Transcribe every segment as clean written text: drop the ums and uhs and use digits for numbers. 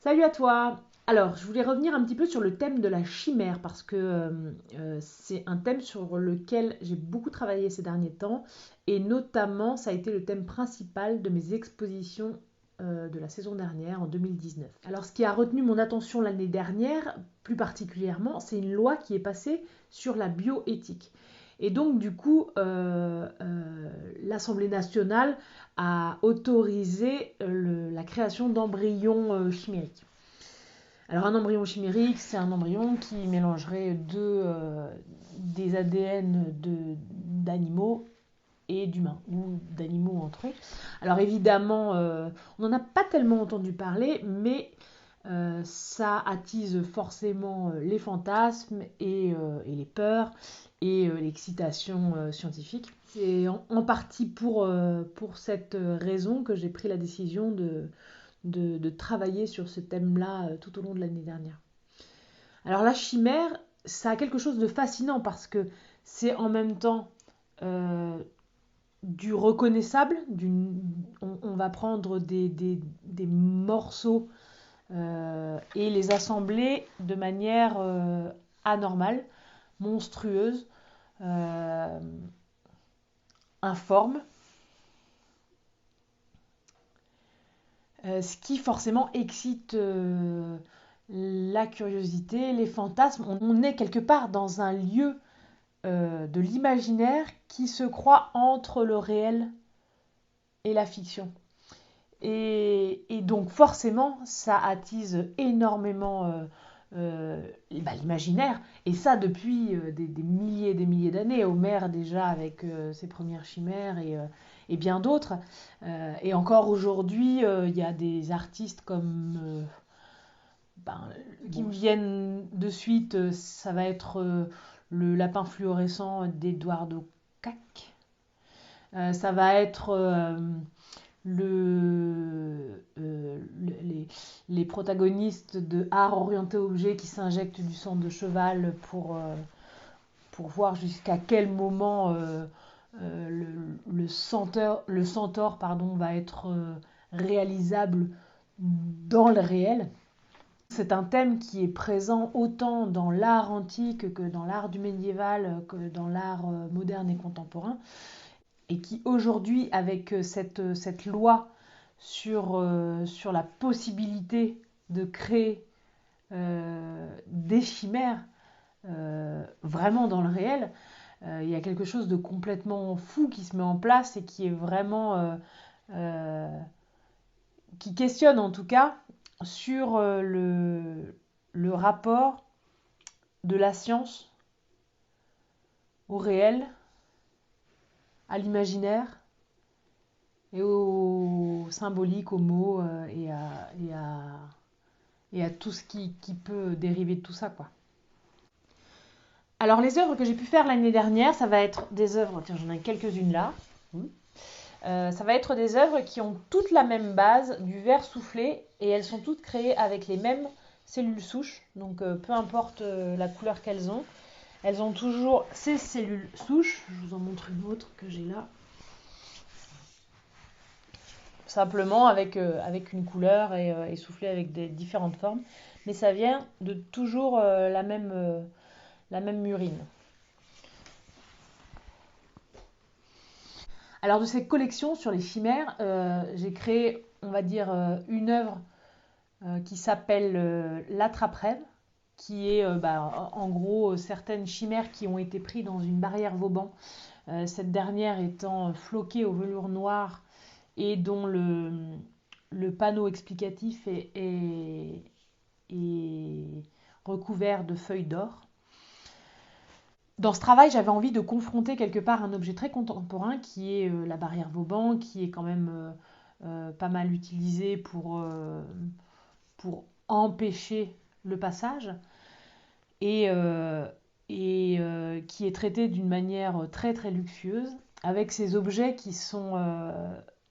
Salut à toi! Alors, je voulais revenir un petit peu sur le thème de la chimère parce que c'est un thème sur lequel j'ai beaucoup travaillé ces derniers temps et notamment ça a été le thème principal de mes expositions de la saison dernière en 2019. Alors, ce qui a retenu mon attention l'année dernière, plus particulièrement, c'est une loi qui est passée sur la bioéthique. Et donc, du coup, l'Assemblée nationale a autorisé la création d'embryons chimériques. Alors un embryon chimérique, c'est un embryon qui mélangerait des ADN d'animaux et d'humains, ou d'animaux entre eux. Alors évidemment, on n'en a pas tellement entendu parler, mais ça attise forcément les fantasmes et les peurs et l'excitation scientifique. C'est en partie pour cette raison que j'ai pris la décision de travailler sur ce thème-là tout au long de l'année dernière. Alors la chimère, ça a quelque chose de fascinant parce que c'est en même temps euh, du reconnaissable, on va prendre des morceaux et les assembler de manière anormale, monstrueuse, euh, informe, ce qui forcément excite la curiosité, les fantasmes. On est quelque part dans un lieu de l'imaginaire qui se croit entre le réel et la fiction. Et donc forcément, ça attise énormément l'imaginaire, et ça depuis des milliers et des milliers d'années. Homère déjà avec ses premières chimères et bien d'autres. Et encore aujourd'hui, il y a des artistes comme ben, qui me viennent de suite, ça va être le lapin fluorescent d'Eduardo Cac. Ça va être les protagonistes de art orienté objet qui s'injectent du sang de cheval pour voir jusqu'à quel moment le centaure pardon, va être réalisable dans le réel. C'est un thème qui est présent autant dans l'art antique que dans l'art du médiéval, que dans l'art moderne et contemporain, et qui aujourd'hui, avec cette loi sur la possibilité de créer des chimères vraiment dans le réel, il y a quelque chose de complètement fou qui se met en place et qui est vraiment euh, qui questionne en tout cas sur le rapport de la science au réel, à l'imaginaire et au symbolique, aux mots et à tout ce qui peut dériver de tout ça, quoi. Alors les œuvres que j'ai pu faire l'année dernière, ça va être des œuvres, tiens j'en ai quelques-unes là. Ça va être des œuvres qui ont toutes la même base, du verre soufflé, et elles sont toutes créées avec les mêmes cellules souches, donc peu importe la couleur qu'elles ont. Elles ont toujours ces cellules souches. Je vous en montre une autre que j'ai là. Simplement avec une couleur et soufflé avec des différentes formes. Mais ça vient de toujours la même urine. Alors de cette collection sur les chimères, j'ai créé, on va dire, une œuvre qui s'appelle l'attrape-rêve, qui est en gros certaines chimères qui ont été prises dans une barrière Vauban. Cette dernière étant floquée au velours noir et dont le panneau explicatif est recouvert de feuilles d'or. Dans ce travail, j'avais envie de confronter quelque part un objet très contemporain qui est la barrière Vauban, qui est quand même pas mal utilisée pour empêcher le passage et, euh, qui est traitée d'une manière très très luxueuse, avec ces objets qui sont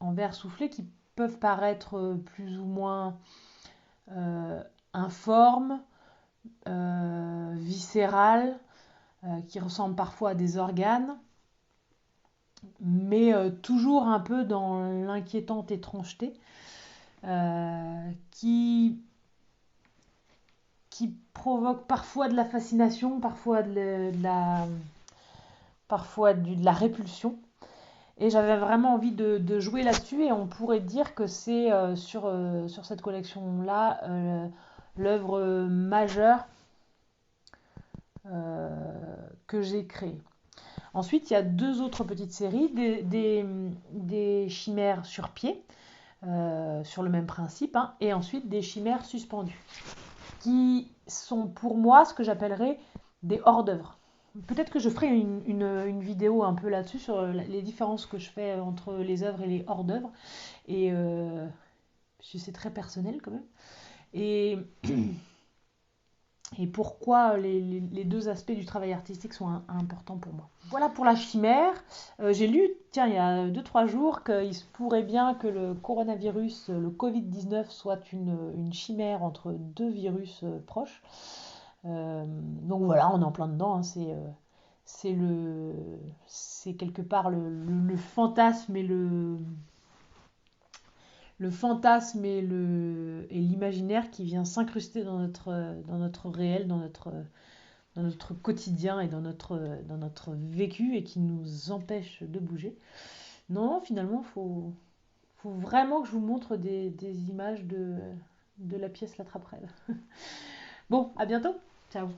en verre soufflé, qui peuvent paraître plus ou moins euh, informes, viscérales, qui ressemblent parfois à des organes, mais toujours un peu dans l'inquiétante étrangeté, qui qui provoque parfois de la fascination, parfois de la répulsion. Et j'avais vraiment envie de jouer là-dessus, et on pourrait dire que c'est sur cette collection-là l'œuvre majeure que j'ai créée. Ensuite, il y a deux autres petites séries, des chimères sur pied, sur le même principe, hein, et ensuite des chimères suspendues, qui sont pour moi ce que j'appellerais des hors-d'œuvre. Peut-être que je ferai une vidéo un peu là-dessus, sur les différences que je fais entre les œuvres et les hors-d'œuvre. Et c'est très personnel quand même. Et, et pourquoi les deux aspects du travail artistique sont importants pour moi. Voilà pour la chimère. J'ai lu, tiens, il y a 2-3 jours, qu'il se pourrait bien que le coronavirus, le Covid-19, soit une chimère entre deux virus proches. Donc voilà, on est en plein dedans, hein, c'est quelque part le fantasme et le fantasme et l'imaginaire qui vient s'incruster dans notre réel, dans notre quotidien et dans notre vécu, et qui nous empêche de bouger. Non, finalement, faut vraiment que je vous montre des images de la pièce La Traprelle. Bon, à bientôt. Ciao.